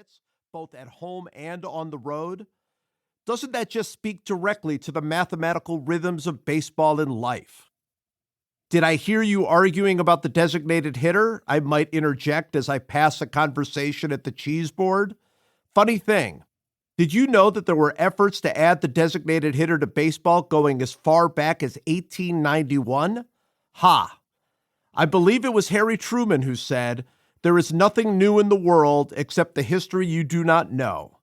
hits, both at home and on the road? Doesn't that just speak directly to the mathematical rhythms of baseball and life? Did I hear you arguing about the designated hitter? I might interject as I pass a conversation at the cheese board. Funny thing, did you know that there were efforts to add the designated hitter to baseball going as far back as 1891? Ha! I believe it was Harry Truman who said, "There is nothing new in the world except the history you do not know."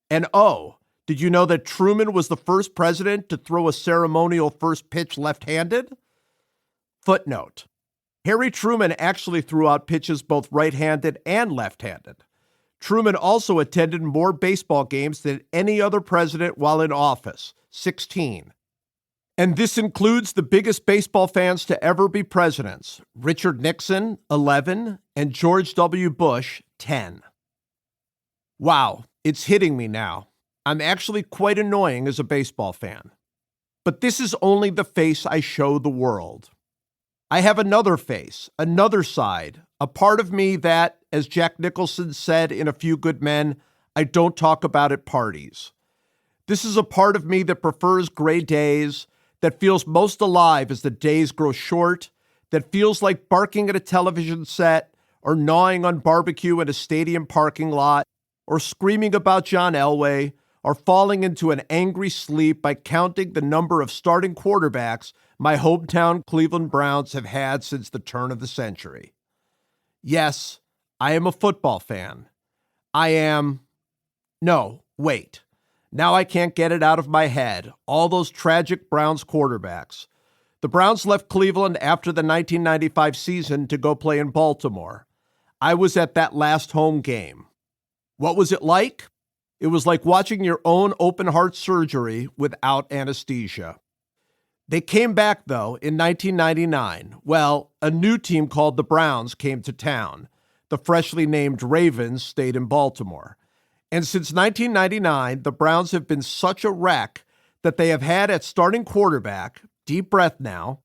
And oh, did you know that Truman was the first president to throw a ceremonial first pitch left-handed? Footnote: Harry Truman actually threw out pitches both right-handed and left-handed. Truman also attended more baseball games than any other president while in office, 16. And this includes the biggest baseball fans to ever be presidents, Richard Nixon, 11, and George W. Bush, 10. Wow, it's hitting me now. I'm actually quite annoying as a baseball fan. But this is only the face I show the world. I have another face, another side, a part of me that, as Jack Nicholson said in A Few Good Men, I don't talk about at parties. This is a part of me that prefers gray days, that feels most alive as the days grow short, that feels like barking at a television set, or gnawing on barbecue in a stadium parking lot, or screaming about John Elway, or falling into an angry sleep by counting the number of starting quarterbacks my hometown Cleveland Browns have had since the turn of the century. Yes, I am a football fan. No, wait. Now I can't get it out of my head. All those tragic Browns quarterbacks. The Browns left Cleveland after the 1995 season to go play in Baltimore. I was at that last home game. What was it like? It was like watching your own open-heart surgery without anesthesia. They came back, though, in 1999. Well, a new team called the Browns came to town. The freshly named Ravens stayed in Baltimore. And since 1999, the Browns have been such a wreck that they have had at starting quarterback, deep breath now,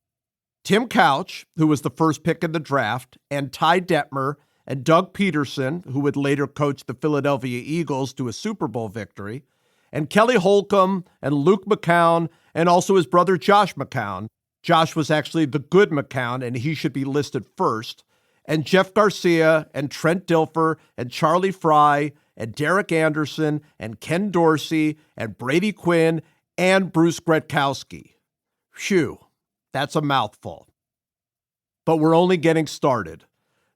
Tim Couch, who was the first pick in the draft, and Ty Detmer, and Doug Peterson, who would later coach the Philadelphia Eagles to a Super Bowl victory, and Kelly Holcomb, and Luke McCown, and also his brother Josh McCown. Josh was actually the good McCown, and he should be listed first, and Jeff Garcia, and Trent Dilfer, and Charlie Fry, and Derek Anderson, and Ken Dorsey, and Brady Quinn, and Bruce Gretkowski. Phew, that's a mouthful. But we're only getting started.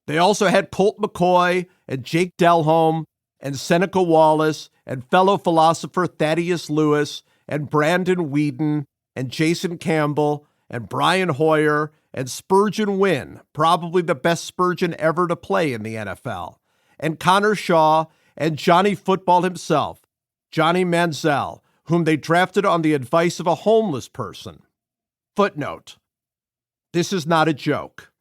They also had Colt McCoy and Jake Delhomme and Seneca Wallace and fellow philosopher Thaddeus Lewis and Brandon Whedon and Jason Campbell and Brian Hoyer and Spurgeon Wynn, probably the best Spurgeon ever to play in the NFL, and Connor Shaw and Johnny Football himself, Johnny Manziel, whom they drafted on the advice of a homeless person. Footnote: this is not a joke.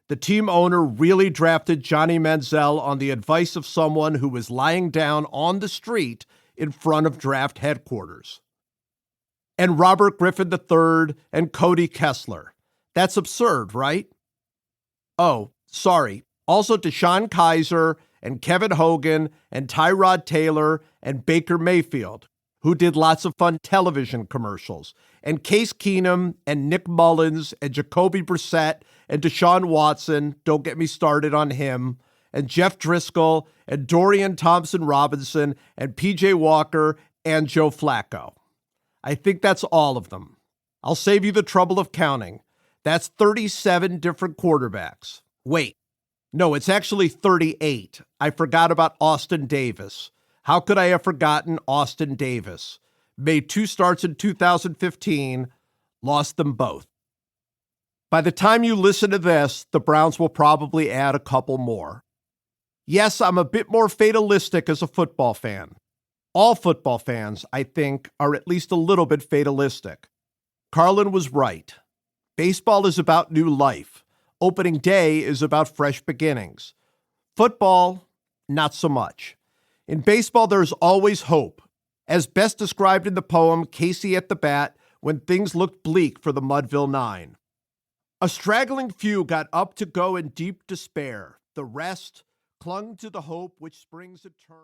The team owner really drafted Johnny Manziel on the advice of someone who was lying down on the street in front of draft headquarters. And Robert Griffin III and Cody Kessler. That's absurd, right? Oh, sorry. Also Deshaun Kaiser and Kevin Hogan and Tyrod Taylor and Baker Mayfield, who did lots of fun television commercials, and Case Keenum and Nick Mullins and Jacoby Brissett and Deshaun Watson, don't get me started on him, and Jeff Driscoll and Dorian Thompson-Robinson and PJ Walker and Joe Flacco. I think that's all of them. I'll save you the trouble of counting. That's 37 different quarterbacks. Wait, no, it's actually 38. I forgot about Austin Davis. How could I have forgotten Austin Davis? Made 2 starts in 2015, lost them both. By the time you listen to this, the Browns will probably add a couple more. Yes, I'm a bit more fatalistic as a football fan. All football fans, I think, are at least a little bit fatalistic. Carlin was right. Baseball is about new life. Opening day is about fresh beginnings. Football, not so much. In baseball, there's always hope, as best described in the poem Casey at the Bat, when things looked bleak for the Mudville Nine. A straggling few got up to go in deep despair. The rest clung to the hope which springs eternal.